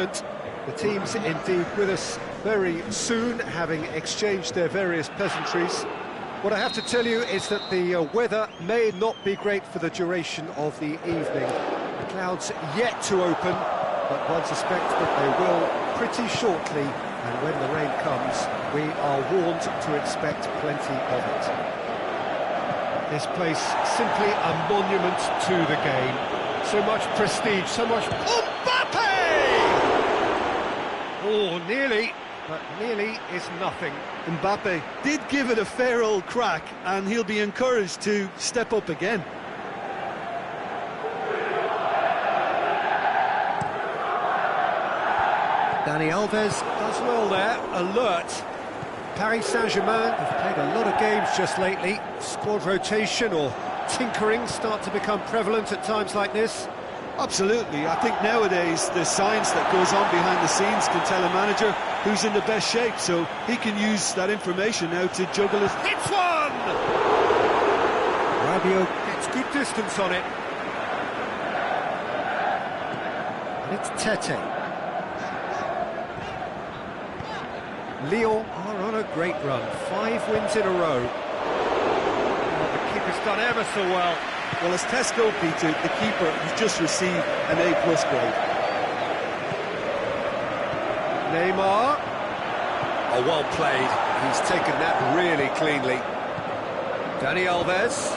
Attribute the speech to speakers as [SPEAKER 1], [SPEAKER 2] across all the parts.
[SPEAKER 1] excitement. The team's indeed with us very soon, having exchanged their various pleasantries. What I have to tell you is that the weather may not be great for the duration of the evening. The clouds yet to open, but one suspects that they will pretty shortly, and when the rain comes, we are warned to expect plenty of it. This place simply a monument to the game. So much prestige, so much... Mbappe! Oh, nearly, but nearly is nothing.
[SPEAKER 2] Mbappe did give it a fair old crack, and he'll be encouraged to step up again.
[SPEAKER 1] Dani Alves does well there, alert. Paris Saint-Germain have played a lot of games just lately. Squad rotation or tinkering start to become prevalent at times like this.
[SPEAKER 2] Absolutely. I think nowadays the science that goes on behind the scenes can tell a manager who's in the best shape, so he can use that information now to juggle it.
[SPEAKER 1] Hits one! Rabiot gets good distance on it. And it's Tete. Lyon are on a great run, 5 wins in a row. Oh, the keeper's done ever so well.
[SPEAKER 2] Well, as Tesco, Peter, the keeper has just received an A+ grade.
[SPEAKER 1] Neymar. Oh, well played. He's taken that really cleanly. Dani Alves.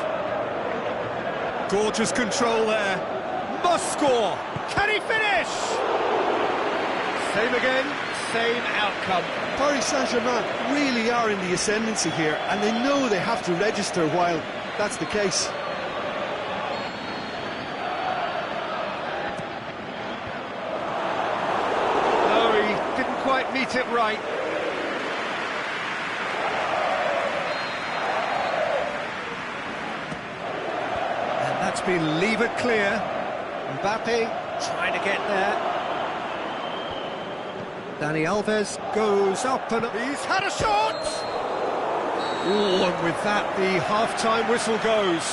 [SPEAKER 1] Gorgeous control there. Must score. Can he finish? Same again, same outcome.
[SPEAKER 2] Paris Saint-Germain really are in the ascendancy here, and they know they have to register while that's the case.
[SPEAKER 1] No, he didn't quite meet it right. And that's been levered clear. Mbappe trying to get there. Dani Alves goes up and he's had a shot! Oh, and with that the half-time whistle goes.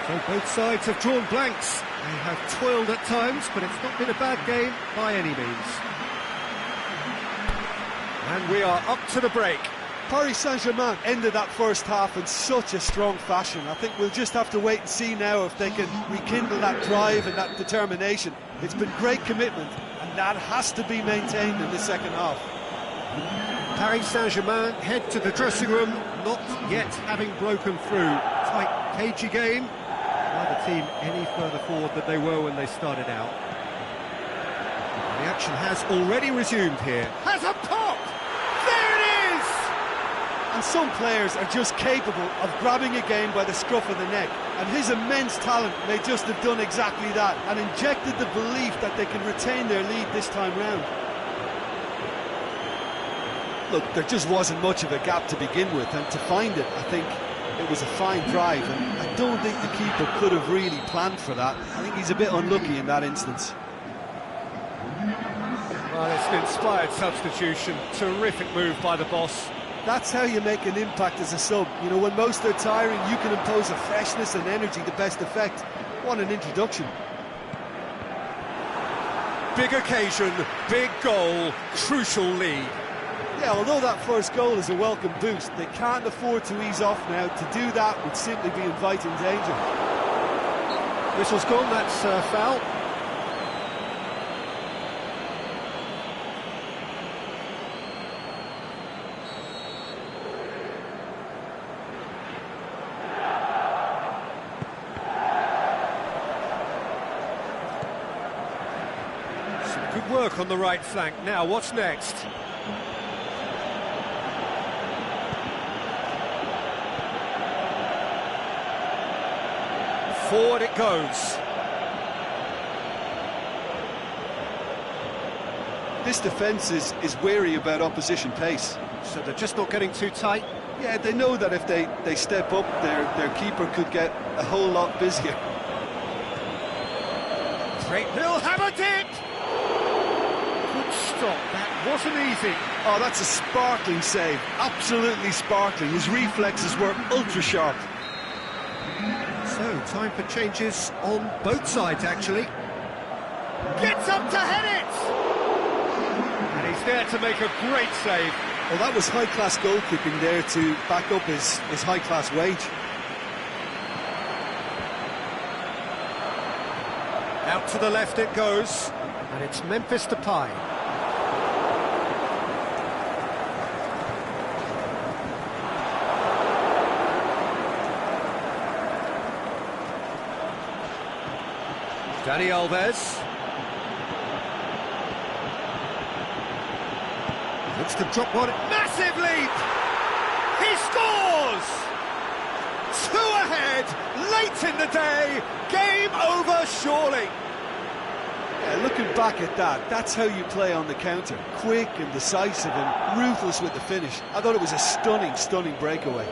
[SPEAKER 1] So both sides have drawn blanks. They have toiled at times, but it's not been a bad game by any means. And we are up to the break.
[SPEAKER 2] Paris Saint-Germain ended that first half in such a strong fashion. I think we'll just have to wait and see now if they can rekindle that drive and that determination. It's been great commitment, and that has to be maintained in the second half.
[SPEAKER 1] Paris Saint-Germain head to the dressing room, not yet having broken through. Tight, cagey game. Neither team any further forward than they were when they started out. The action has already resumed here. Has a pop! There it is!
[SPEAKER 2] And some players are just capable of grabbing a game by the scruff of the neck, and his immense talent may just have done exactly that and injected the belief that they can retain their lead this time round. Look, there just wasn't much of a gap to begin with, and to find it, I think it was a fine drive, and I don't think the keeper could have really planned for that. I think he's a bit unlucky in that instance.
[SPEAKER 1] Well, it's an inspired substitution. Terrific move by the boss.
[SPEAKER 2] That's how you make an impact as a sub. You know, when most are tiring, you can impose a freshness and energy to best effect. What an introduction.
[SPEAKER 1] Big occasion, big goal, crucial lead.
[SPEAKER 2] Yeah, although that first goal is a welcome boost, they can't afford to ease off now. To do that would simply be inviting danger.
[SPEAKER 1] Whistle's gone, that's foul. Some good work on the right flank. Now, what's next? Forward it goes.
[SPEAKER 2] This defence is wary about opposition pace.
[SPEAKER 1] So they're just not getting too tight?
[SPEAKER 2] Yeah, they know that if they step up, their keeper could get a whole lot busier.
[SPEAKER 1] Great Bill hammered it! Good stop, that wasn't easy.
[SPEAKER 2] Oh, that's a sparkling save, absolutely sparkling. His reflexes were ultra sharp.
[SPEAKER 1] So, time for changes on both sides, actually. Gets up to head it! there to make a great save.
[SPEAKER 2] Well, that was high-class goalkeeping there to back up his high-class wage.
[SPEAKER 1] Out to the left it goes, and it's Memphis Depay. Dani Alves. Looks to drop one. Massive leap! He scores! 2 ahead, late in the day. Game over, surely.
[SPEAKER 2] Yeah, looking back at that, that's how you play on the counter. Quick and decisive and ruthless with the finish. I thought it was a stunning, stunning breakaway.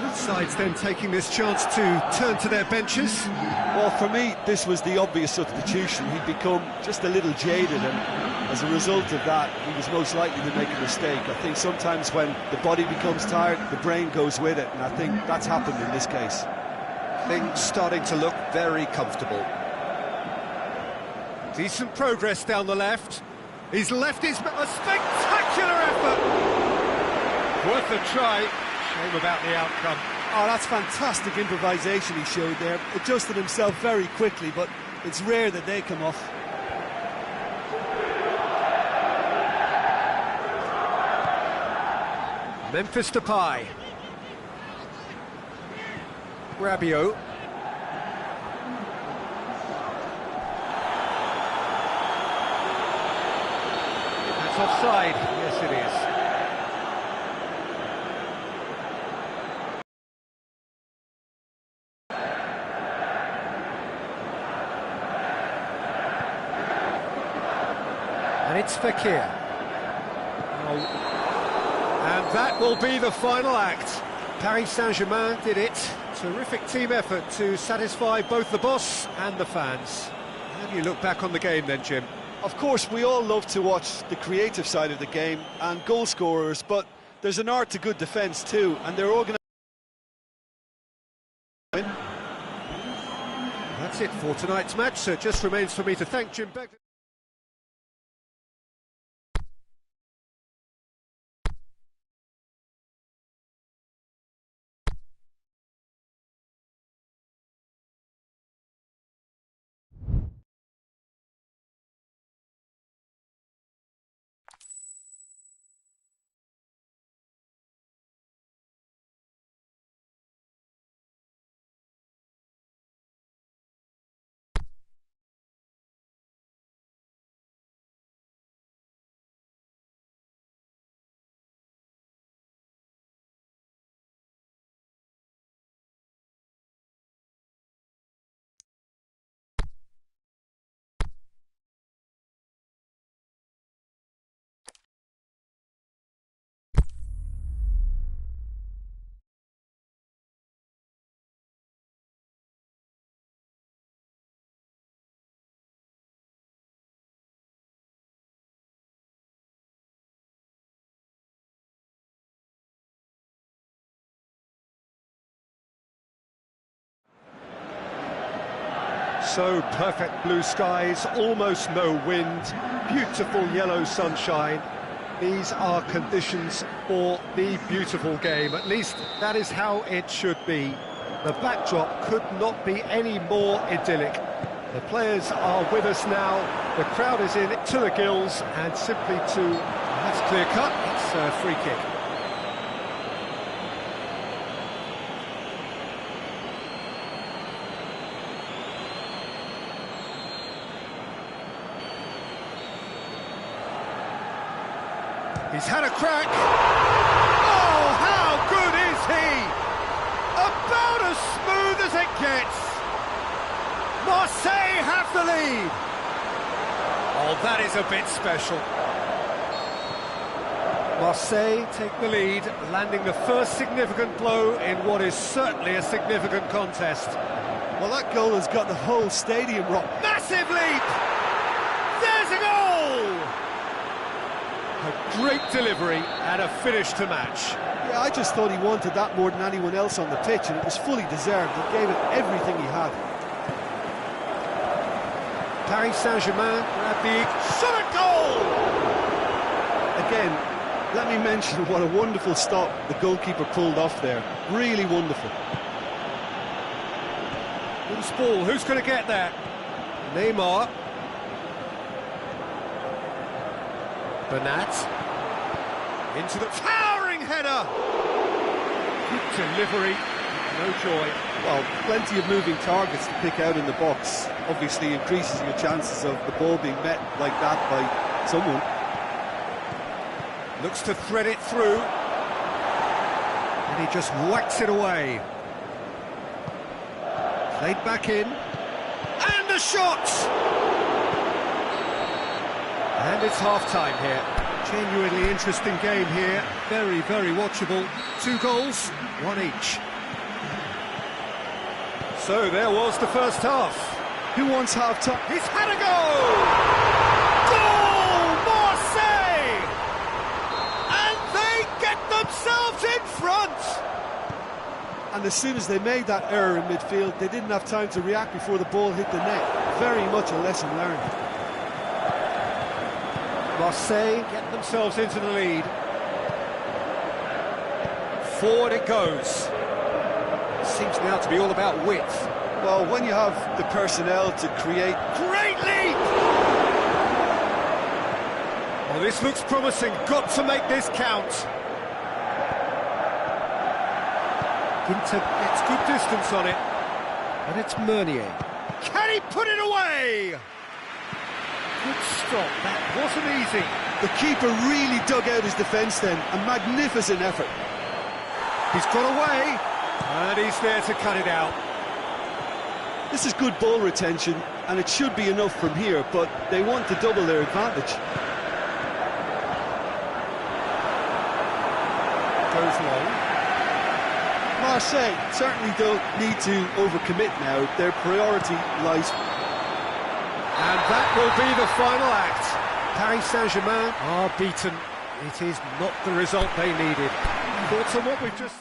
[SPEAKER 1] Both sides then taking this chance to turn to their benches.
[SPEAKER 2] Well, for me, this was the obvious substitution. He'd become just a little jaded, and as a result of that, he was most likely to make a mistake. I think sometimes when the body becomes tired, the brain goes with it, and I think that's happened in this case.
[SPEAKER 1] Things starting to look very comfortable. Decent progress down the left. He's left his... a spectacular effort! Worth a try. Shame about the outcome.
[SPEAKER 2] Oh, that's fantastic improvisation he showed there. Adjusted himself very quickly, but it's rare that they come off.
[SPEAKER 1] Memphis Depay. Rabiot. That's offside. Yes, it is. And it's Fekir. And that will be the final act. Paris Saint-Germain did it. Terrific team effort to satisfy both the boss and the fans. How do you look back on the game then, Jim?
[SPEAKER 2] Of course, we all love to watch the creative side of the game and goal scorers, but there's an art to good defence too, and they're organised.
[SPEAKER 1] That's it for tonight's match, so it just remains for me to thank Jim Begley. So perfect blue skies, almost no wind, beautiful yellow sunshine. These are conditions for the beautiful game. At least that is how it should be. The backdrop could not be any more idyllic. The players are with us now. The crowd is in to the gills, and simply to... that's clear cut. It's a free kick. He's had a crack. Oh, how good is he? About as smooth as it gets. Marseille have the lead. Oh, that is a bit special. Marseille take the lead, landing the first significant blow in what is certainly a significant contest.
[SPEAKER 2] Well, that goal has got the whole stadium rocked.
[SPEAKER 1] Massive leap! There's a goal! A great delivery and a finish to match.
[SPEAKER 2] Yeah, I just thought he wanted that more than anyone else on the pitch, and it was fully deserved. He gave it everything he had.
[SPEAKER 1] Paris Saint-Germain grab the shot at goal!
[SPEAKER 2] Again, let me mention what a wonderful stop the goalkeeper pulled off there. Really wonderful.
[SPEAKER 1] Loose ball, who's going to get there? Neymar. Bernat. Into the towering header! Good delivery, no joy.
[SPEAKER 2] Well, plenty of moving targets to pick out in the box. Obviously increases your chances of the ball being met like that by someone.
[SPEAKER 1] Looks to thread it through. And he just whacks it away. Played back in. And a shot! And it's half-time here. Genuinely interesting game here. Very, very watchable. 2 goals, 1 each. So there was the first half.
[SPEAKER 2] Who wants half-time?
[SPEAKER 1] He's had a goal! Goal! Marseille! And they get themselves in front!
[SPEAKER 2] And as soon as they made that error in midfield, they didn't have time to react before the ball hit the net. Very much a lesson learned.
[SPEAKER 1] Marseille get themselves into the lead. Forward it goes. Seems now to be all about width.
[SPEAKER 2] Well, when you have the personnel to create...
[SPEAKER 1] Great leap! Well, this looks promising. Got to make this count. Ginter gets good distance on it. And it's Meunier. Can he put it away? Good stop, that wasn't easy.
[SPEAKER 2] The keeper really dug out his defence then. A magnificent effort.
[SPEAKER 1] He's got away, and he's there to cut it out.
[SPEAKER 2] This is good ball retention, and it should be enough from here, but they want to double their advantage.
[SPEAKER 1] Goes long.
[SPEAKER 2] Marseille certainly don't need to overcommit now. Their priority lies...
[SPEAKER 1] And that will be the final act. Paris Saint-Germain are beaten. It is not the result they needed. Thoughts on what we've just...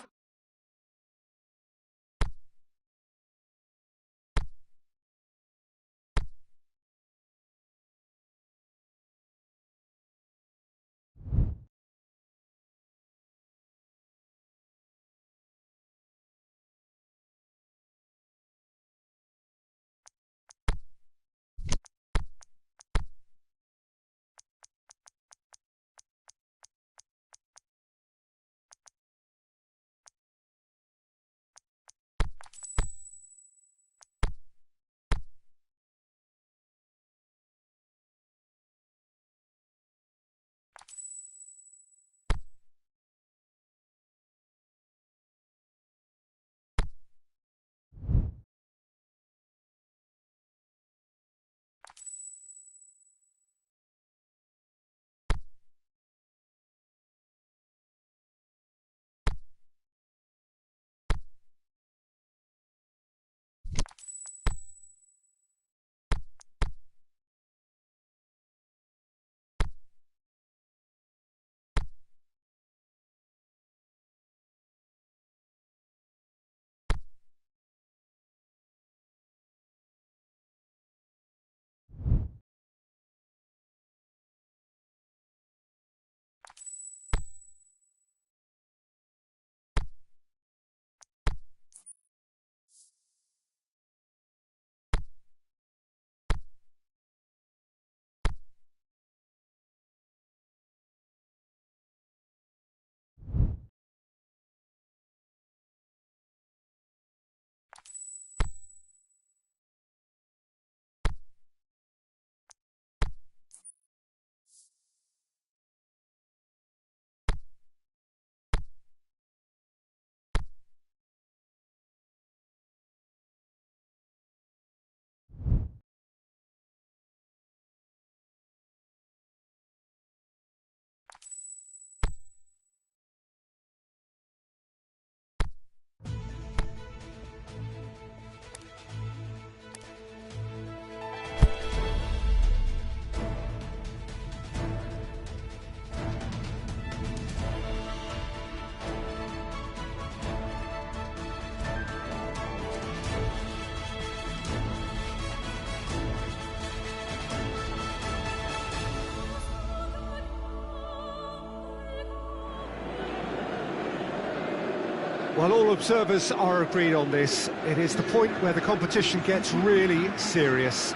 [SPEAKER 1] Well, all observers are agreed on this. It is the point where the competition gets really serious.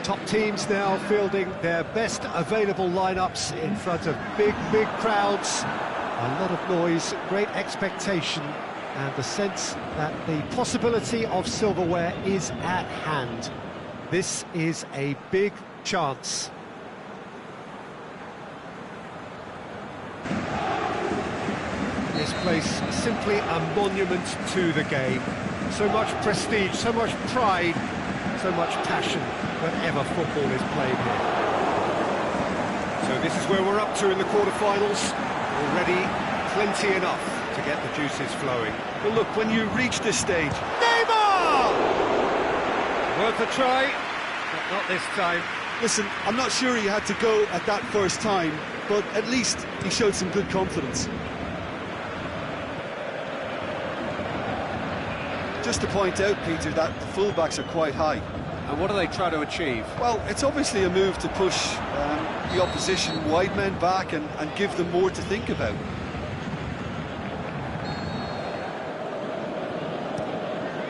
[SPEAKER 1] Top teams now fielding their best available lineups in front of big crowds. A lot of noise, great expectation, and the sense that the possibility of silverware is at hand. This is a big chance. This place simply a monument to the game. So much prestige, so much pride, so much passion whenever football is played here. So this is where we're up to in the quarter-finals. Already plenty enough to get the juices flowing.
[SPEAKER 2] But look, when you reach this stage, Neymar!
[SPEAKER 1] Worth a try, but not this time.
[SPEAKER 2] Listen, I'm not sure he had to go at that first time, but at least he showed some good confidence. Just to point out, Peter, that the fullbacks are quite high.
[SPEAKER 1] And what do they try to achieve?
[SPEAKER 2] Well, it's obviously a move to push the opposition wide men back and give them more to think about.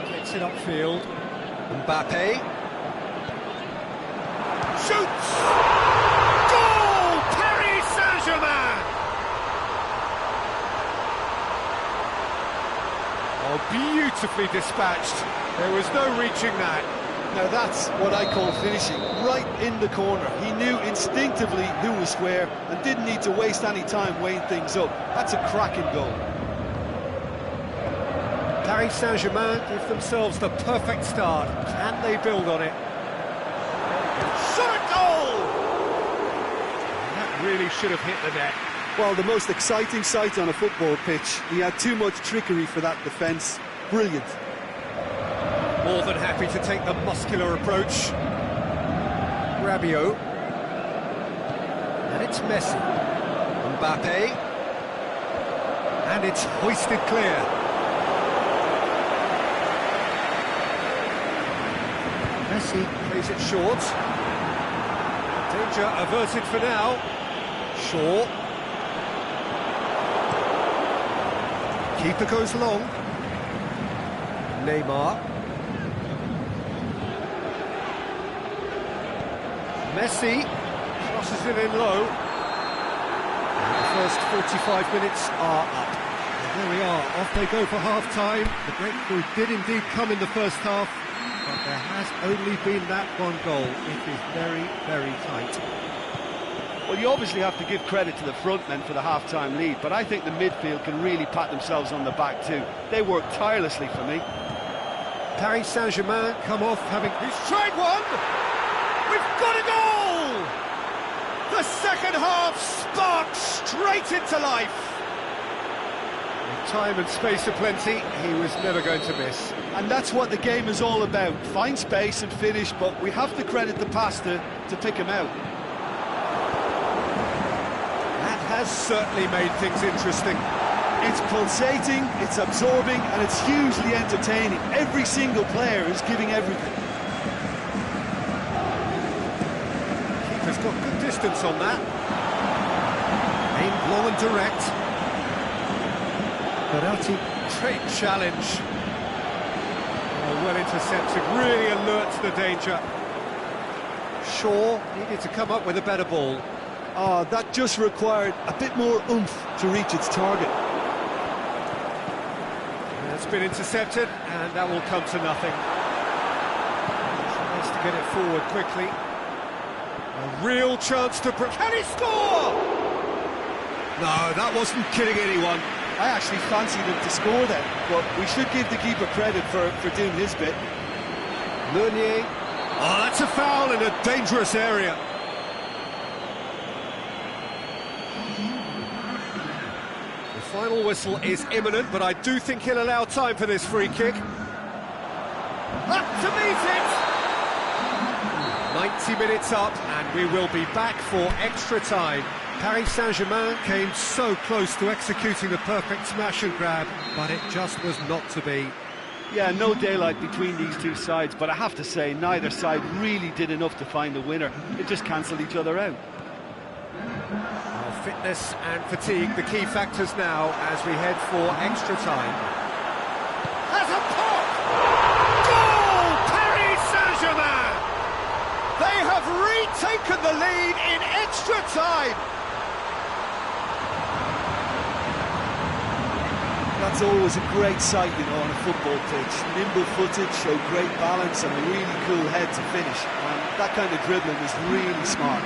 [SPEAKER 1] Takes it upfield. Mbappe. Shoots! Goal! Paris Saint-Germain! Oh, beautifully dispatched. There was no reaching that.
[SPEAKER 2] Now that's what I call finishing, right in the corner. He knew instinctively who was square and didn't need to waste any time weighing things up. That's a cracking goal.
[SPEAKER 1] Paris Saint-Germain give themselves the perfect start. Can they build on it? Shot a goal! That really should have hit the net.
[SPEAKER 2] Well, the most exciting sight on a football pitch. He had too much trickery for that defence. Brilliant.
[SPEAKER 1] More than happy to take the muscular approach. Rabiot. And it's Messi. Mbappe. And it's hoisted clear. Messi plays it short. Danger averted for now. Shaw. Keeper goes long. Neymar. Messi crosses it in low. And the first 45 minutes are up. And there we are, off they go for half-time. The breakthrough did indeed come in the first half, but there has only been that one goal. It is very tight.
[SPEAKER 2] Well, you obviously have to give credit to the front men for the half-time lead, but I think the midfield can really pat themselves on the back too. They work tirelessly for me.
[SPEAKER 1] Paris Saint-Germain come off having... He's tried one! We've got a goal! The second half sparks straight into life. With time and space aplenty, he was never going to miss.
[SPEAKER 2] And that's what the game is all about. Find space and finish, but we have to credit the passer to pick him out.
[SPEAKER 1] That has certainly made things interesting.
[SPEAKER 2] It's pulsating, it's absorbing, and it's hugely entertaining. Every single player is giving everything.
[SPEAKER 1] Keeper's got good distance on that. Aimed long and direct. Berardi, great challenge. Oh, well intercepted, really alerts the danger. Shaw needed to come up with a better ball.
[SPEAKER 2] Oh, that just required a bit more oomph to reach its target.
[SPEAKER 1] It's been intercepted, and that will come to nothing. Tries to get it forward quickly. A real chance to... Can he score? No, that wasn't kidding anyone.
[SPEAKER 2] I actually fancied him to score then, but we should give the keeper credit for doing his bit.
[SPEAKER 1] Meunier. Oh, that's a foul in a dangerous area. The final whistle is imminent, but I do think he'll allow time for this free kick. Up to meet it! 90 minutes up, and we will be back for extra time. Paris Saint-Germain came so close to executing the perfect smash and grab, but it just was not to be.
[SPEAKER 2] Yeah, no daylight between these two sides, but I have to say, neither side really did enough to find the winner. It just cancelled each other out.
[SPEAKER 1] Well, fitness and fatigue, the key factors now as we head for extra time. time.
[SPEAKER 2] That's always a great sight, you know, on a football pitch. Nimble-footed, show great balance and a really cool head to finish. And that kind of dribbling is really smart.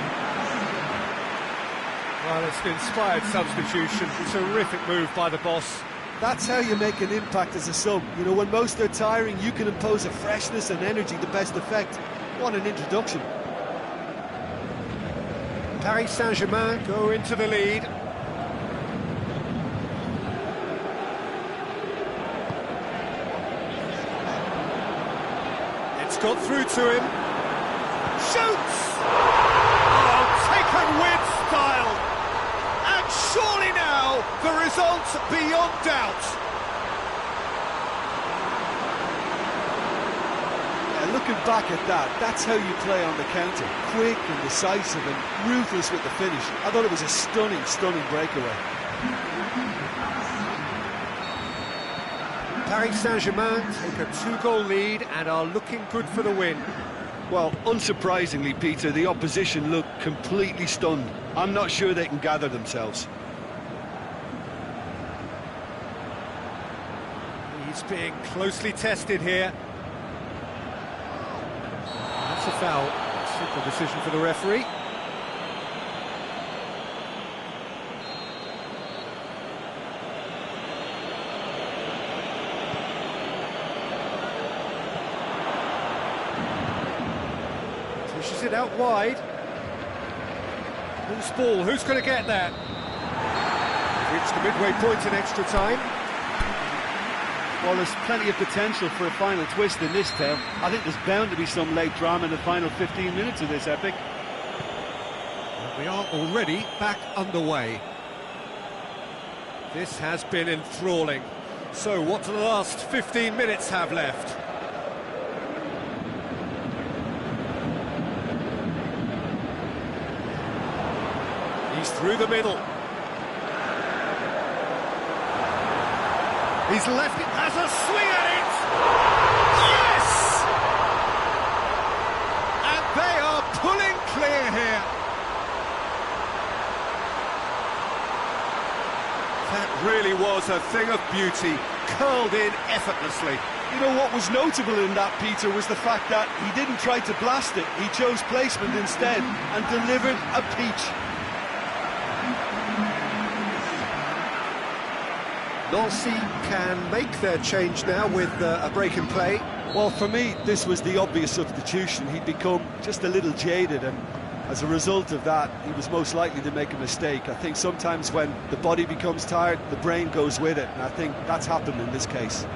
[SPEAKER 1] Well, it's an inspired substitution. Terrific move by the boss.
[SPEAKER 2] That's how you make an impact as a sub. You know, when most are tiring, you can impose a freshness and energy to best effect. What an introduction.
[SPEAKER 1] Paris Saint-Germain go into the lead. It's got through to him. Shoots! Oh, taken with style! And surely now, the result beyond doubt.
[SPEAKER 2] Yeah, looking back at that, that's how you play on the counter. Quick and decisive and ruthless with the finish. I thought it was a stunning, stunning breakaway.
[SPEAKER 1] Paris Saint-Germain take a 2-goal lead and are looking good for the win.
[SPEAKER 2] Well, unsurprisingly, Peter, the opposition look completely stunned. I'm not sure they can gather themselves.
[SPEAKER 1] He's being closely tested here. That's a foul. Simple decision for the referee. Pushes it out wide. Loose ball, who's going to get that? Reached the midway point in extra time.
[SPEAKER 2] Well, there's plenty of potential for a final twist in this tale. I think there's bound to be some late drama in the final 15 minutes of this epic.
[SPEAKER 1] We are already back underway. This has been enthralling. So what do the last 15 minutes have left? He's through the middle. He's left it, has a swing at it! Yes! And they are pulling clear here. That really was a thing of beauty, curled in effortlessly.
[SPEAKER 2] You know, what was notable in that, Peter, was the fact that he didn't try to blast it. He chose placement instead and delivered a peach.
[SPEAKER 1] Nancy can make their change now with a break in play.
[SPEAKER 2] Well, for me, this was the obvious substitution. He'd become just a little jaded, and as a result of that, he was most likely to make a mistake. I think sometimes when the body becomes tired, the brain goes with it, and I think that's happened in this case.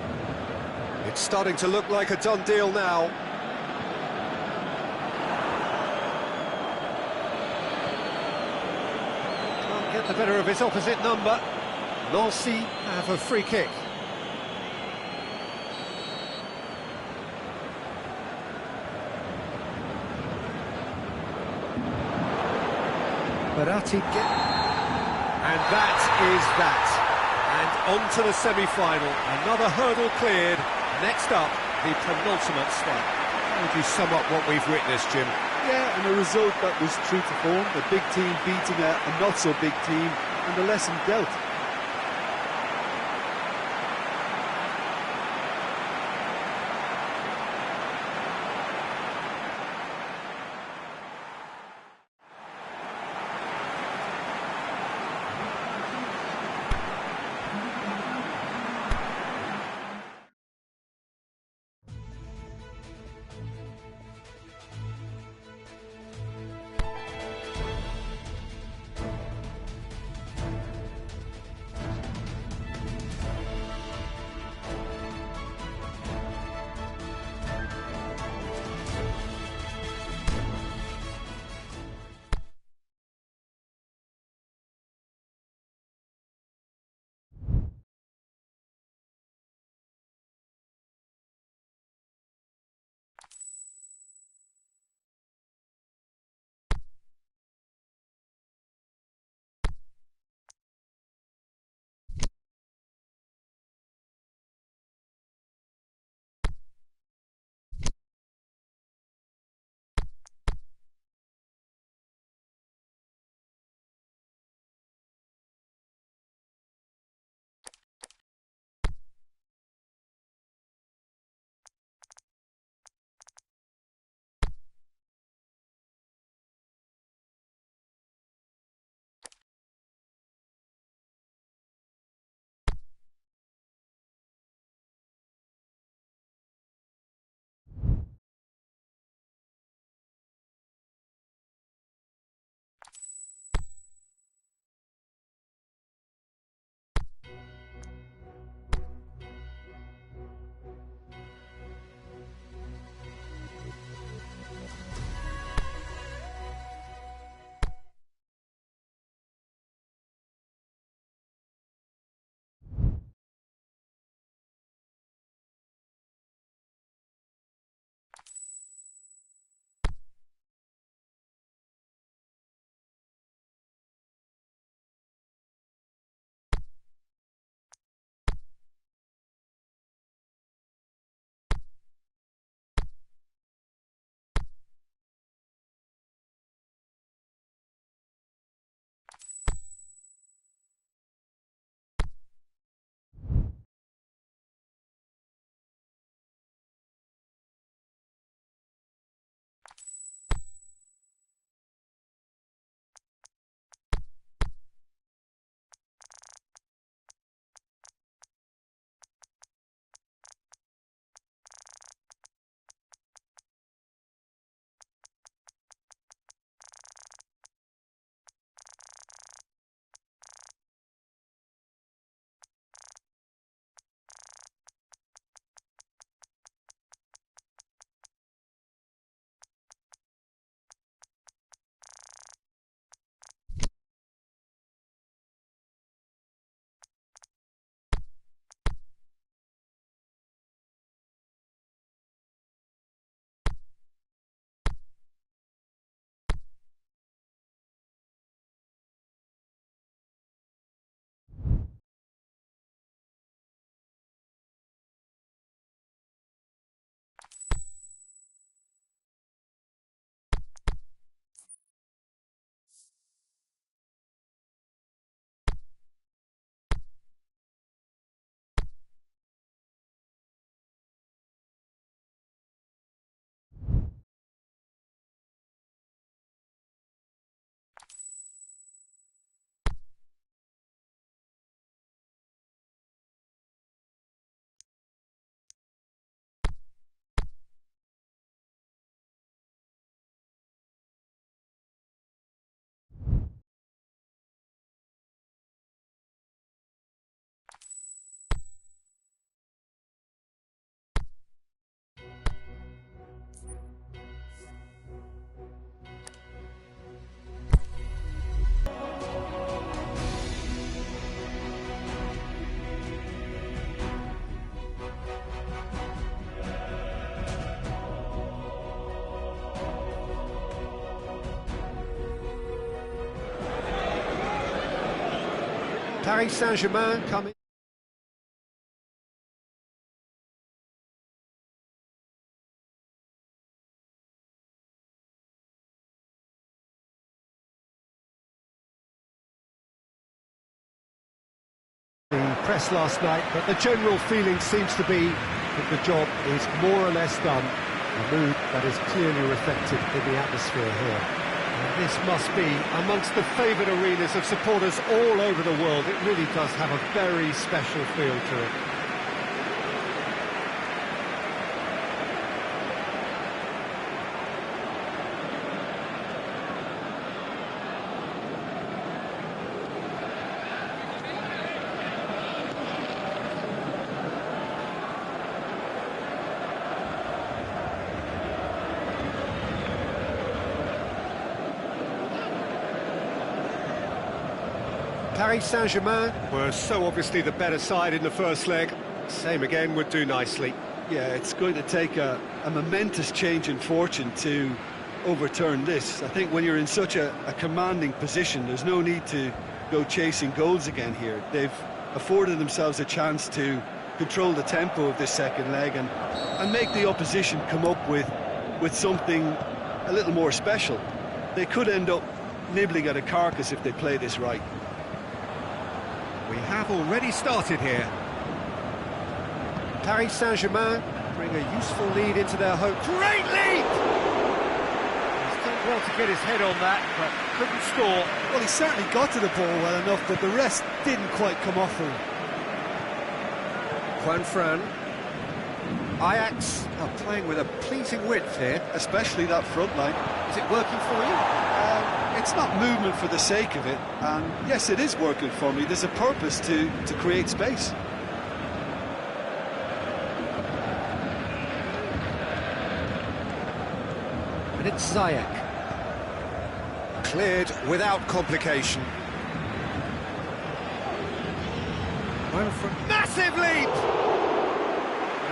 [SPEAKER 1] It's starting to look like a done deal now. Can't get the better of his opposite number. Nancy have a free kick. Berratti and that is that. And on to the semi-final. Another hurdle cleared. Next up, the penultimate step. How would you sum up what we've witnessed, Jim?
[SPEAKER 2] Yeah, and a result that was true to form. A big team beating a not-so-big team, and the lesson dealt.
[SPEAKER 1] Paris Saint-Germain coming. The press last night, but the general feeling seems to be that the job is more or less done. A mood that is clearly reflected in the atmosphere here. And this must be amongst the favoured arenas of supporters all over the world. It really does have a very special feel to it. Paris Saint-Germain were so obviously the better side in the first leg. Same again would do nicely.
[SPEAKER 2] Yeah, it's going to take a momentous change in fortune to overturn this. I think when you're in such a commanding position, there's no need to go chasing goals again here. They've afforded themselves a chance to control the tempo of this second leg and make the opposition come up with something a little more special. They could end up nibbling at a carcass if they play this right.
[SPEAKER 1] We have already started here. Paris Saint-Germain bring a useful lead into their hope. Great leap! He's done well to get his head on that, but couldn't score.
[SPEAKER 2] Well, he certainly got to the ball well enough, but the rest didn't quite come off for him.
[SPEAKER 1] Juan Fran. Ajax are playing with a pleasing width here.
[SPEAKER 2] Especially that front line.
[SPEAKER 1] Is it working for you?
[SPEAKER 2] It's not movement for the sake of it, and yes, it is working for me. There's a purpose to create space.
[SPEAKER 1] And it's Ziyech. Cleared without complication. Massive leap!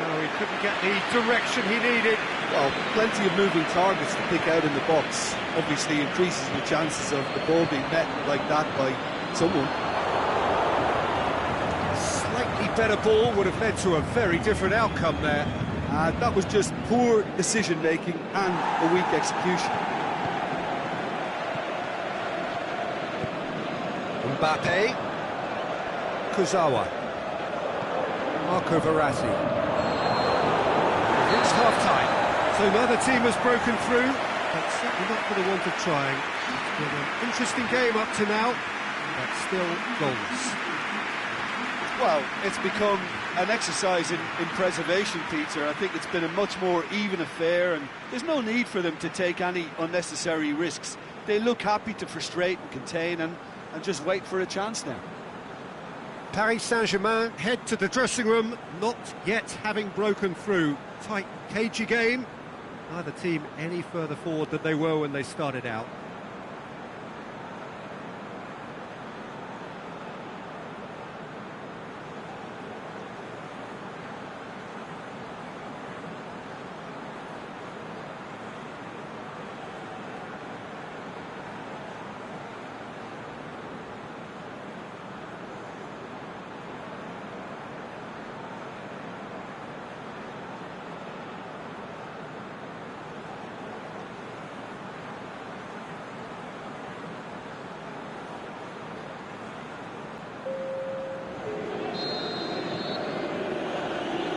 [SPEAKER 1] No, he couldn't get the direction he needed.
[SPEAKER 2] Well, plenty of moving targets to pick out in the box. Obviously increases the chances of the ball being met like that by someone.
[SPEAKER 1] Slightly better ball would have led to a very different outcome there.
[SPEAKER 2] That was just poor decision-making and a weak execution.
[SPEAKER 1] Mbappe. Kurzawa. Marco Verratti. Reached half-time. So neither team has broken through, but certainly not for the want of trying. It's been an interesting game up to now, but still goalless.
[SPEAKER 2] Well, it's become an exercise in preservation, Peter. I think it's been a much more even affair, and there's no need for them to take any unnecessary risks. They look happy to frustrate and contain and just wait for a chance now.
[SPEAKER 1] Paris Saint-Germain head to the dressing room, not yet having broken through. Tight, cagey game. Neither team any further forward than they were when they started out.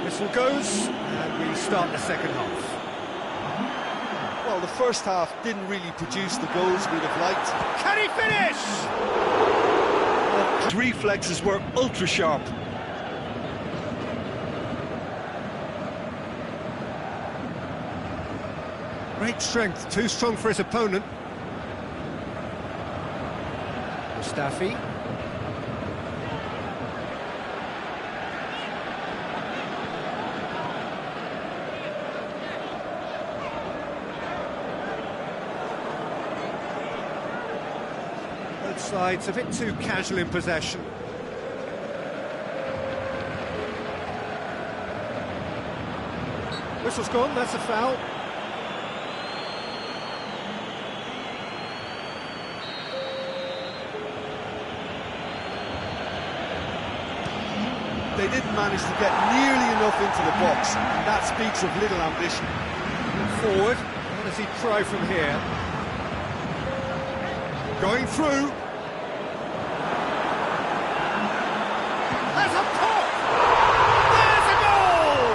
[SPEAKER 1] Whistle goes, and we start the second half.
[SPEAKER 2] Well, the first half didn't really produce the goals we'd have liked.
[SPEAKER 1] Can he finish?
[SPEAKER 2] His reflexes were ultra sharp.
[SPEAKER 1] Great strength, too strong for his opponent. Mustafi. Both sides a bit too casual in possession. Whistle's gone, that's a foul.
[SPEAKER 2] didn't manage to get nearly enough into the box, and that speaks of little ambition.
[SPEAKER 1] Forward, what does he try from here? Going through. There's a pop! There's a goal!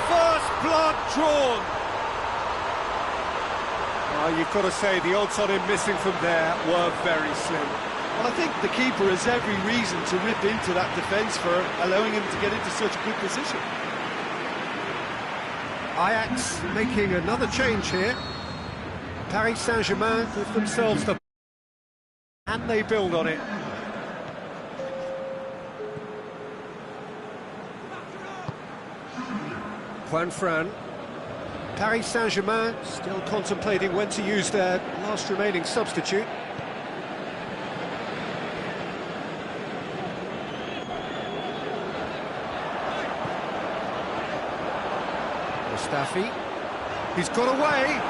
[SPEAKER 1] First blood drawn. You've got to say the odds on him missing from there were very slim.
[SPEAKER 2] Well, I think the keeper has every reason to rip into that defence for allowing him to get into such a good position.
[SPEAKER 1] Ajax making another change here. Paris Saint-Germain give themselves the... and they build on it. Juan Fran. Paris Saint-Germain still contemplating when to use their last remaining substitute. Mustafi. He's got away.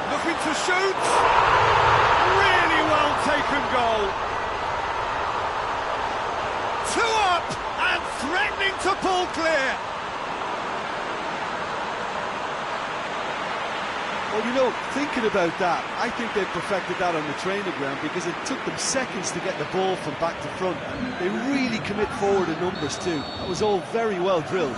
[SPEAKER 1] Looking to shoot. Really well taken goal. 2 up and threatening to pull clear.
[SPEAKER 2] Well, you know, thinking about that, I think they perfected that on the training ground because it took them seconds to get the ball from back to front. They really commit forward in numbers too. That was all very well drilled.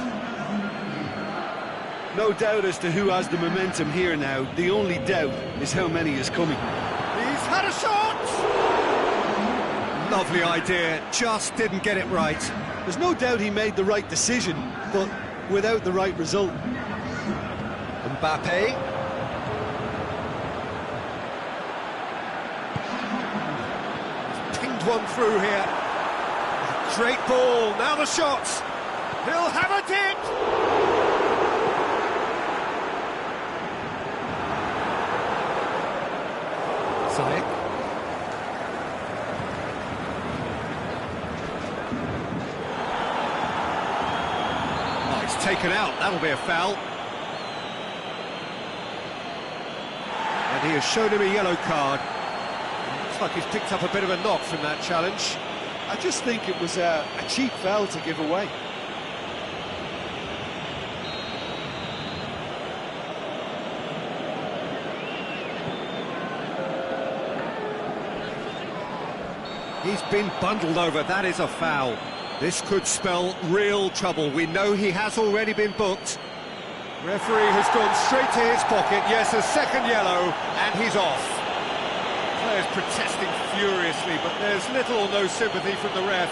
[SPEAKER 2] No doubt as to who has the momentum here now. The only doubt is how many is coming.
[SPEAKER 1] He's had a shot! Lovely idea, just didn't get it right.
[SPEAKER 2] There's no doubt he made the right decision, but without the right result.
[SPEAKER 1] Mbappe. One through here. Great ball, now the shots. He'll have a dip. Ziyech. Oh, it's taken out, that'll be a foul. And he has shown him a yellow card. Looks like he's picked up a bit of a knock from that challenge.
[SPEAKER 2] I just think it was a cheap foul to give away.
[SPEAKER 1] He's been bundled over, that is a foul. This could spell real trouble. We know he has already been booked. Referee has gone straight to his pocket. Yes, a second yellow, and he's off. Players protesting furiously, but there's little or no sympathy from the ref.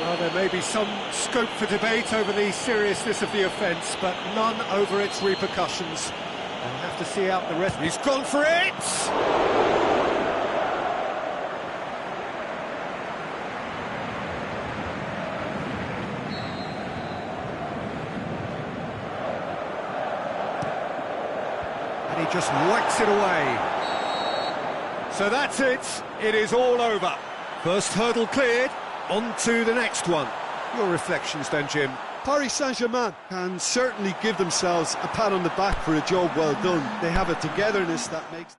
[SPEAKER 1] Well, there may be some scope for debate over the seriousness of the offence, but none over its repercussions. We'll have to see out the rest. He's gone for it! And he just whacks it away. So that's it, it is all over. First hurdle cleared, on to the next one. Your reflections then, Jim?
[SPEAKER 2] Paris Saint-Germain can certainly give themselves a pat on the back for a job well done. They have a togetherness that makes...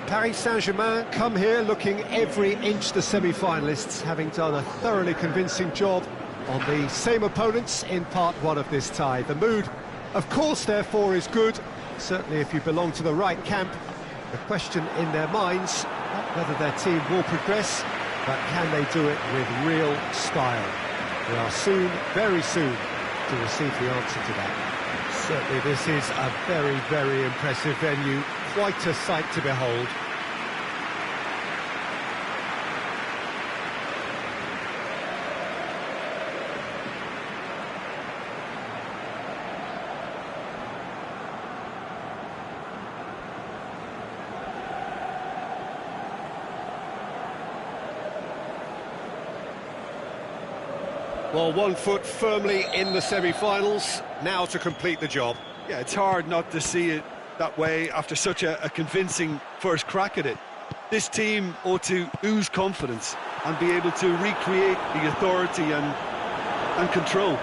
[SPEAKER 1] Paris Saint-Germain come here looking every inch the semi-finalists, having done a thoroughly convincing job on the same opponents in part one of this tie. The mood, of course, therefore, is good, certainly if you belong to the right camp. The question in their minds, not whether their team will progress, but can they do it with real style? We are soon, very soon, to receive the answer to that. Certainly this is a very, very impressive venue, quite a sight to behold. Well, 1 foot firmly in the semi-finals, now to complete the job.
[SPEAKER 2] Yeah, it's hard not to see it that way after such a convincing first crack at it. This team ought to ooze confidence and be able to recreate the authority and control.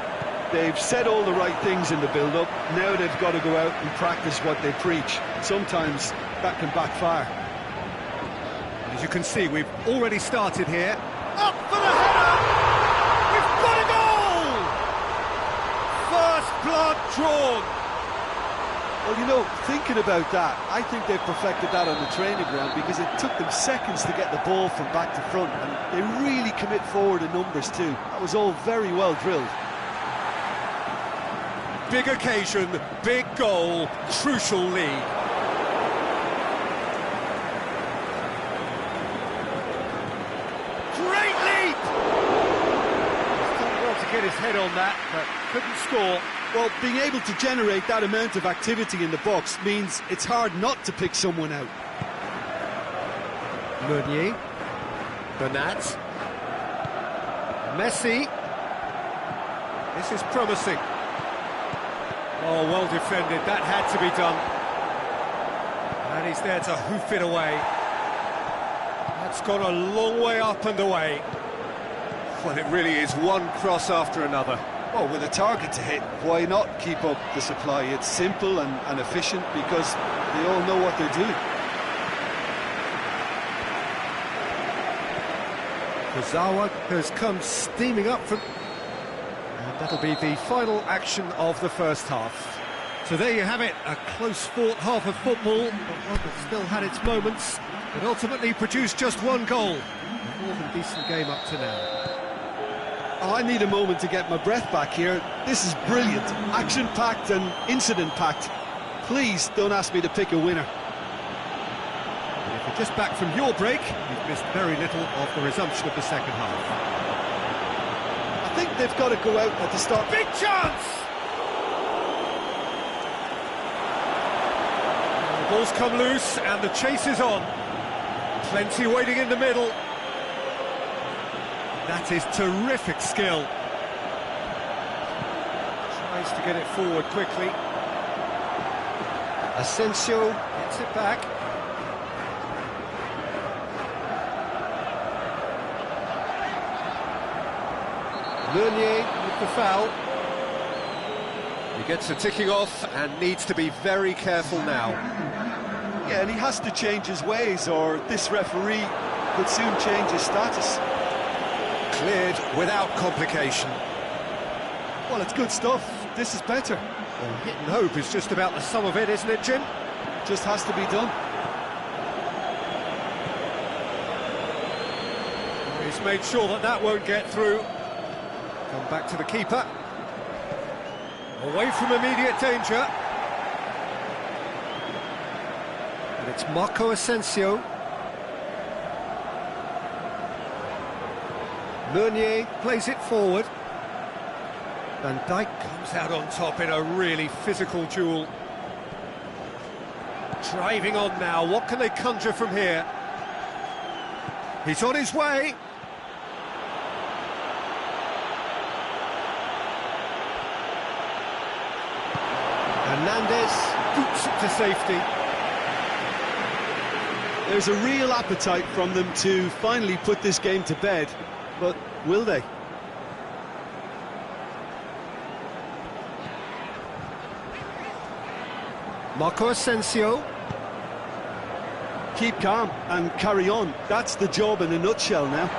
[SPEAKER 2] They've said all the right things in the build-up, now they've got to go out and practice what they preach. Sometimes that can backfire.
[SPEAKER 1] As you can see, we've already started here. Up for the header! What a goal! First blood drawn.
[SPEAKER 2] Well, you know, thinking about that, I think they've perfected that on the training ground because it took them seconds to get the ball from back to front, and they really commit forward in numbers too. That was all very well drilled.
[SPEAKER 1] Big occasion, big goal, crucial lead. Great leap! Get his head on that, but couldn't score.
[SPEAKER 2] Well, being able to generate that amount of activity in the box means it's hard not to pick someone out.
[SPEAKER 1] Meunier, Bernat, Messi. This is promising. Oh, well defended, that had to be done. And he's there to hoof it away. That's gone a long way up and away. Well, it really is one cross after another.
[SPEAKER 2] Well, with a target to hit, why not keep up the supply? It's simple and efficient because they all know what they're doing.
[SPEAKER 1] Kurzawa has come steaming up from... And that'll be the final action of the first half. So there you have it, a close-fought half of football, but one that still had its moments, but ultimately produced just one goal. A more than decent game up to now.
[SPEAKER 2] Oh, I need a moment to get my breath back here. This is brilliant, action-packed and incident-packed. Please don't ask me to pick a winner.
[SPEAKER 1] And if you're just back from your break, you've missed very little of the resumption of the second half.
[SPEAKER 2] I think they've got to go out at the start.
[SPEAKER 1] Big chance! The ball's come loose and the chase is on. Plenty waiting in the middle. That is terrific skill. Tries to get it forward quickly. Asensio gets it back. Meunier with the foul. He gets the ticking off and needs to be very careful now.
[SPEAKER 2] Yeah, and he has to change his ways or this referee could soon change his status.
[SPEAKER 1] Cleared without complication.
[SPEAKER 2] Well, it's good stuff. This is better.
[SPEAKER 1] Well, hit and hope is just about the sum of it, isn't it, Jim?
[SPEAKER 2] Just has to be done.
[SPEAKER 1] He's made sure that that won't get through. Come back to the keeper. Away from immediate danger. And it's Marco Asensio. Meunier plays it forward. Van Dijk comes out on top in a really physical duel. Driving on now, what can they conjure from here? He's on his way. Hernandez boots it to safety.
[SPEAKER 2] There's a real appetite from them to finally put this game to bed, but will they?
[SPEAKER 1] Marco Asensio.
[SPEAKER 2] Keep calm and carry on. That's the job in a nutshell now.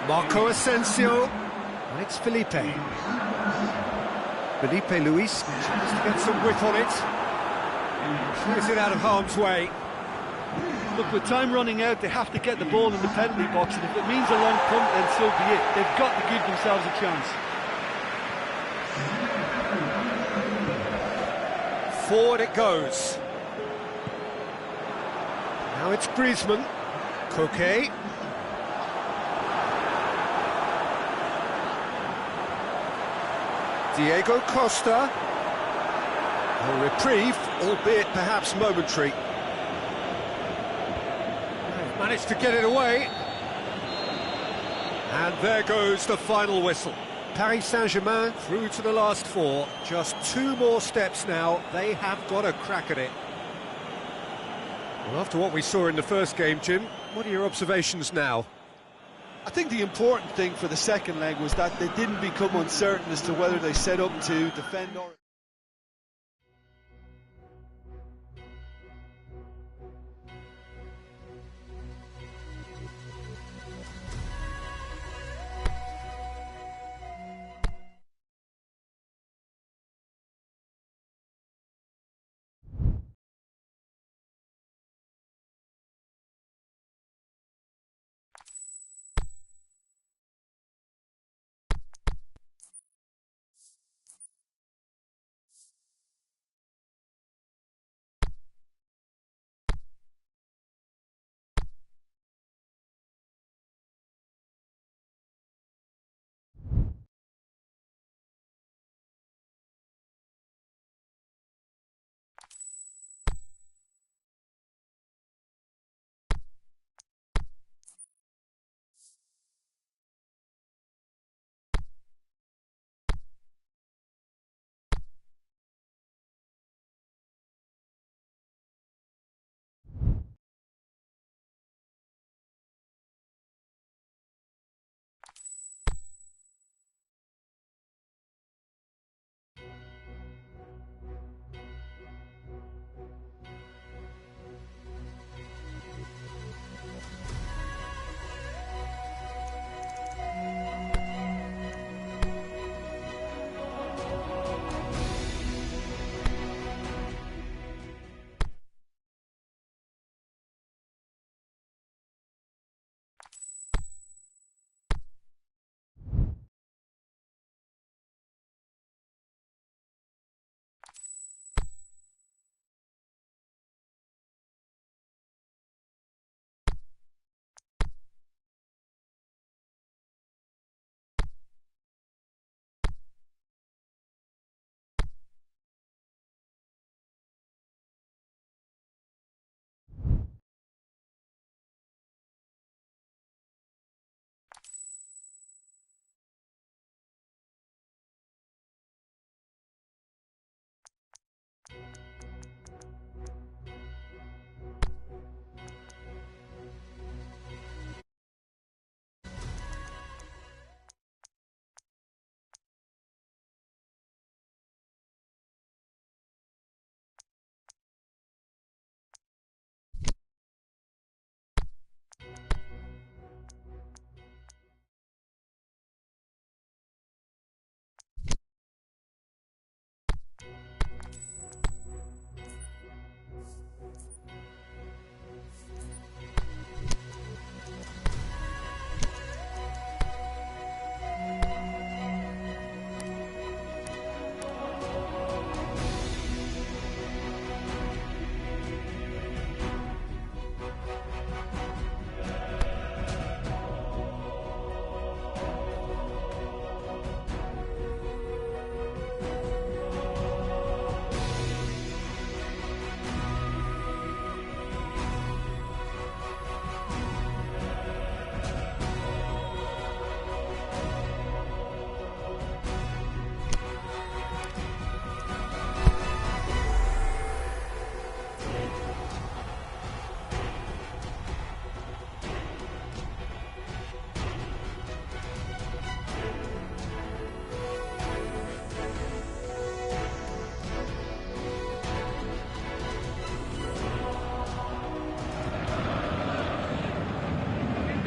[SPEAKER 1] Marco Asensio, and it's Felipe. Felipe Luis tries to get some width on it. Clears it out of harm's way.
[SPEAKER 2] Look, with time running out, they have to get the ball in the penalty box, and if it means a long punt, then so be it. They've got to give themselves a chance.
[SPEAKER 1] Forward it goes. Now it's Griezmann. Koke. Diego Costa. A reprieve, albeit perhaps momentary. They've managed to get it away. And there goes the final whistle. Paris Saint-Germain through to the last four. Just 2 more steps now. They have got a crack at it. Well, after what we saw in the first game, Jim, what are your observations now?
[SPEAKER 2] I think the important thing for the second leg was that they didn't become uncertain as to whether they set up to defend or...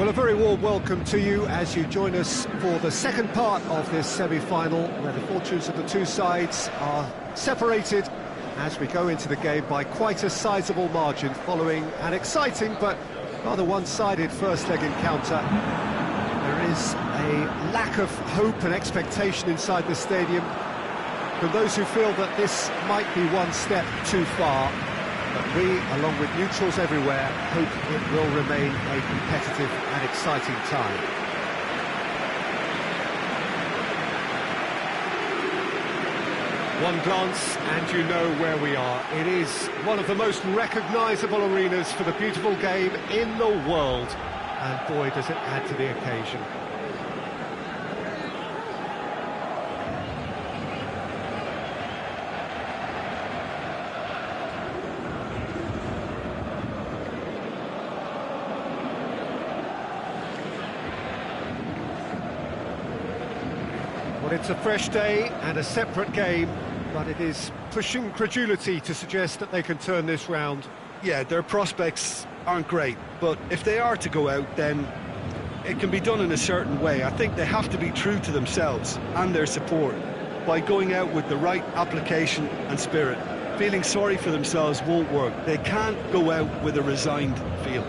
[SPEAKER 1] Well, a very warm welcome to you as you join us for the second part of this semi-final, where the fortunes of the two sides are separated as we go into the game by quite a sizable margin following an exciting but rather one-sided first leg encounter. There is a lack of hope and expectation inside the stadium from those who feel that this might be one step too far. But we, along with neutrals everywhere, hope it will remain a competitive and exciting time. One glance and you know where we are. It is one of the most recognisable arenas for the beautiful game in the world. And boy, does it add to the occasion. Well, it's a fresh day and a separate game, but it is pushing credulity to suggest that they can turn this round.
[SPEAKER 2] Yeah, their prospects aren't great, but if they are to go out, then it can be done in a certain way. I think they have to be true to themselves and their support by going out with the right application and spirit. Feeling sorry for themselves won't work. They can't go out with a resigned feel.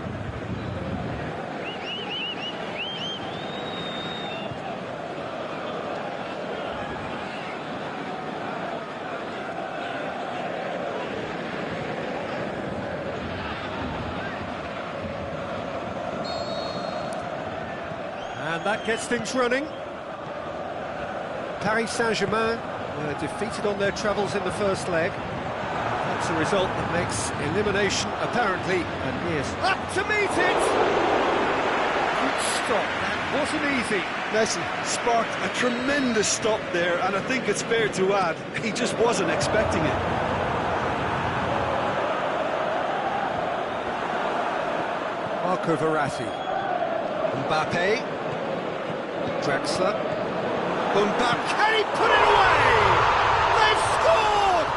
[SPEAKER 1] And that gets things running. Paris Saint-Germain were defeated on their travels in the first leg. That's a result that makes elimination apparently a near... Up to meet it! Good stop, that wasn't easy.
[SPEAKER 2] Messi sparked a tremendous stop there, and I think it's fair to add, he just wasn't expecting it.
[SPEAKER 1] Marco Verratti. Mbappe. Draxler. Mbappe, can he put it away? They've scored!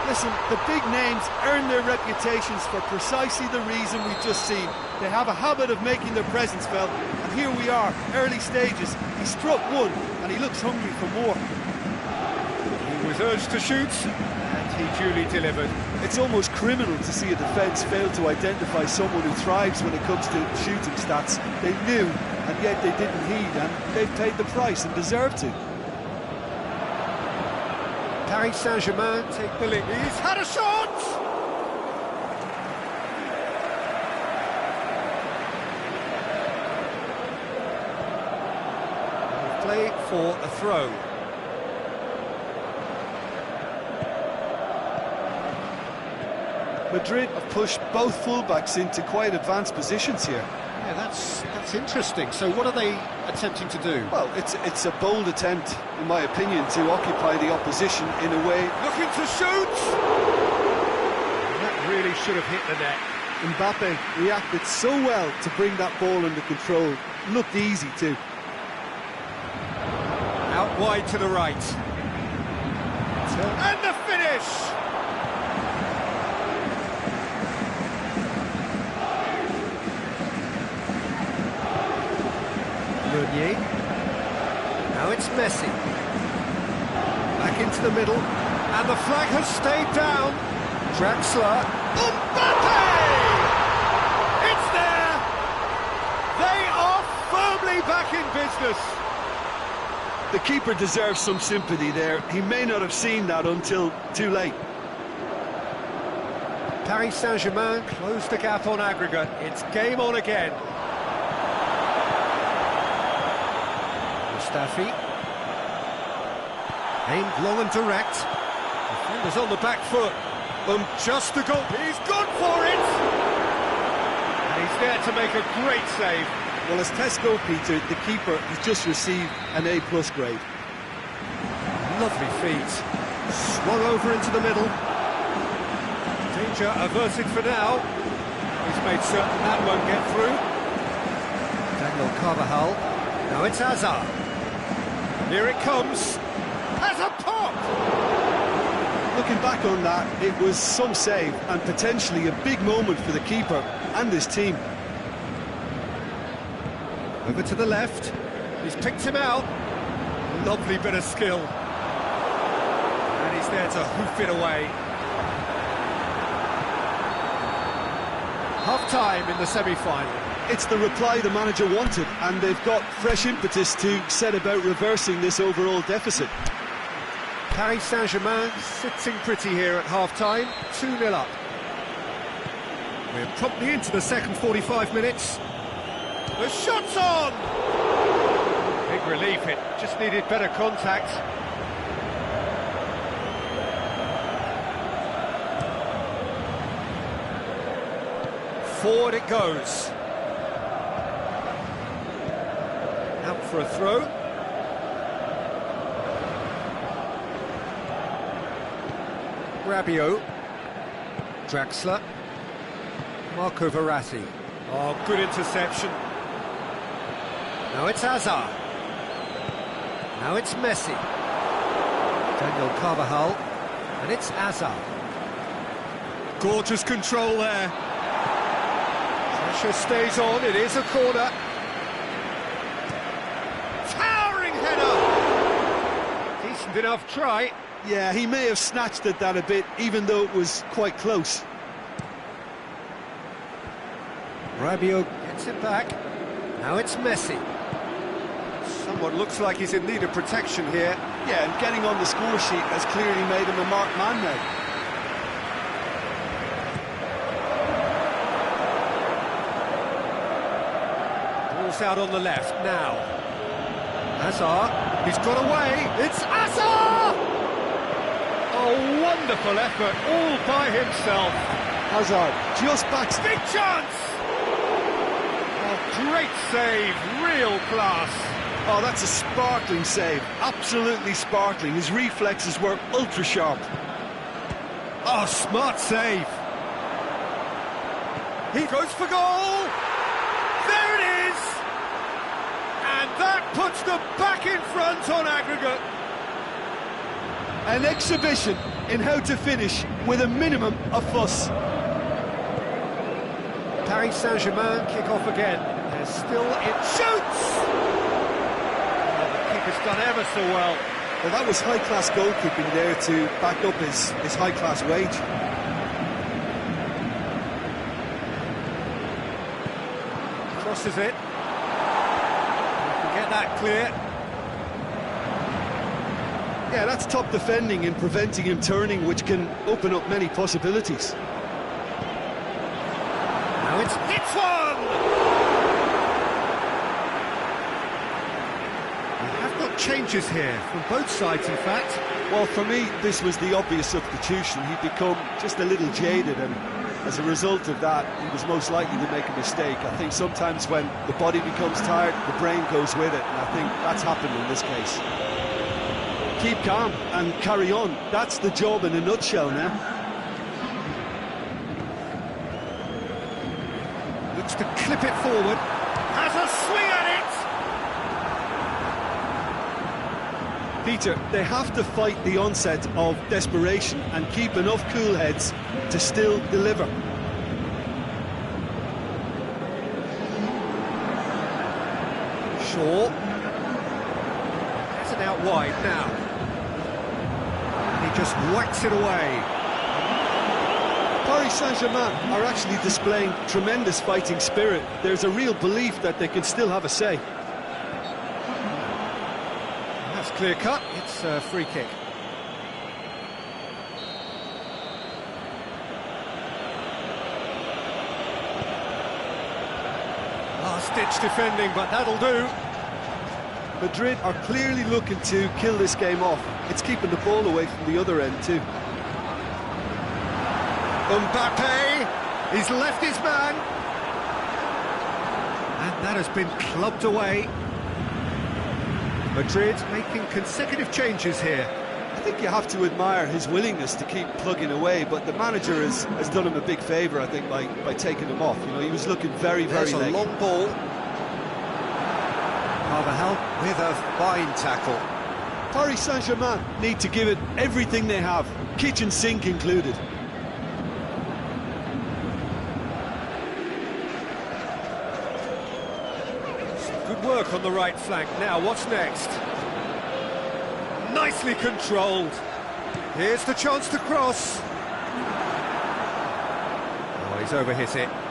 [SPEAKER 2] Listen, the big names earn their reputations for precisely the reason we've just seen. They have a habit of making their presence felt, and here we are, early stages. He struck one, and he looks hungry for more.
[SPEAKER 1] He was urged to shoot, and he duly delivered.
[SPEAKER 2] It's almost criminal to see a defence fail to identify someone who thrives when it comes to shooting stats. They knew, and yet they didn't heed, and they've paid the price and deserve to.
[SPEAKER 1] Paris Saint-Germain take the lead. He's had a shot! Play for a throw.
[SPEAKER 2] Madrid have pushed both fullbacks into quite advanced positions here.
[SPEAKER 1] Yeah, that's interesting. So what are they attempting to do?
[SPEAKER 2] Well, it's a bold attempt, in my opinion, to occupy the opposition in a way.
[SPEAKER 1] Looking to shoot! That really should have hit the net.
[SPEAKER 2] Mbappe reacted so well to bring that ball under control. Looked easy too.
[SPEAKER 1] Out wide to the right. And the finish! Meunier. Now it's Messi. Back into the middle. And the flag has stayed down. Draxler. Mbappe! It's there! They are firmly back in business.
[SPEAKER 2] The keeper deserves some sympathy there. He may not have seen that until too late.
[SPEAKER 1] Paris Saint-Germain closed the gap on aggregate. It's game on again. Mustafi. Aimed low and direct. Defenders on the back foot. Just the goal. He's gone for it! And he's there to make a great save.
[SPEAKER 2] Well, as tests go, Peter, the keeper has just received an A+ grade.
[SPEAKER 1] Lovely feet. Swung over into the middle. Danger averted for now. He's made certain that won't get through. Daniel Carvajal. Now it's Hazard. Here it comes. Has a pop!
[SPEAKER 2] Looking back on that, it was some save and potentially a big moment for the keeper and his team.
[SPEAKER 1] Over to the left. He's picked him out. Lovely bit of skill. And he's there to hoof it away. Half-time in the semi-final.
[SPEAKER 2] It's the reply the manager wanted, and they've got fresh impetus to set about reversing this overall deficit.
[SPEAKER 1] Paris Saint-Germain sitting pretty here at half-time, 2-0 up. We're promptly into the second 45 minutes. The shot's on! Big relief, it just needed better contact. Forward it goes. Out for a throw. Rabiot. Draxler. Marco Verratti. Oh, good interception. Now it's Hazard. Now it's Messi. Daniel Carvajal. And it's Hazard. Gorgeous control there. Pressure stays on, it is a corner. Towering header! Decent enough try.
[SPEAKER 2] Yeah, he may have snatched at that a bit, even though it was quite close.
[SPEAKER 1] Rabiot gets it back. Now it's Messi. Someone looks like he's in need of protection here.
[SPEAKER 2] Yeah, and getting on the score sheet has clearly made him a marked man now.
[SPEAKER 1] Ball's out on the left now. Hazard, he's got away. It's Hazard! A wonderful effort, all by himself.
[SPEAKER 2] Hazard just backs.
[SPEAKER 1] Big chance! Oh, great save, real class.
[SPEAKER 2] Oh, that's a sparkling save, absolutely sparkling. His reflexes were ultra sharp.
[SPEAKER 1] Oh, smart save. He goes for goal. There it is. And that puts them back in front on aggregate.
[SPEAKER 2] An exhibition in how to finish with a minimum of fuss.
[SPEAKER 1] Paris Saint-Germain kick off again. They're still in. Shoots! Keeper's done ever so well.
[SPEAKER 2] Well, that was high-class goalkeeping there to back up his high-class wage.
[SPEAKER 1] Crosses it. Get that clear.
[SPEAKER 2] Yeah, that's top defending and preventing him turning, which can open up many possibilities.
[SPEAKER 1] Now it's one! Changes here from both sides, in fact.
[SPEAKER 2] Well, for me, this was the obvious substitution. He'd become just a little jaded, and as a result of that, he was most likely to make a mistake. I think sometimes when the body becomes tired, the brain goes with it, and I think that's happened in this case. Keep calm and carry on. That's the job in a nutshell now.
[SPEAKER 1] Looks to clip it forward. Has a swing at it!
[SPEAKER 2] Peter, they have to fight the onset of desperation and keep enough cool heads to still deliver.
[SPEAKER 1] Shaw has it out wide now. And he just whacks it away.
[SPEAKER 2] Paris Saint-Germain are actually displaying tremendous fighting spirit. There's a real belief that they can still have a say.
[SPEAKER 1] Clear cut, it's a free kick. Last-ditch defending, but that'll do.
[SPEAKER 2] Madrid are clearly looking to kill this game off. It's keeping the ball away from the other end too.
[SPEAKER 1] Mbappe, he's left his man. And that has been clubbed away. Madrid making consecutive changes here.
[SPEAKER 2] I think you have to admire his willingness to keep plugging away, but the manager has done him a big favour, I think, by taking him off. You know, he was looking very
[SPEAKER 1] There's a
[SPEAKER 2] late.
[SPEAKER 1] long ball. Carvajal with a fine tackle.
[SPEAKER 2] Paris Saint-Germain need to give it everything they have, kitchen sink included.
[SPEAKER 1] Good work on the right flank. Now, what's next? Nicely controlled. Here's the chance to cross. Oh, he's overhit it.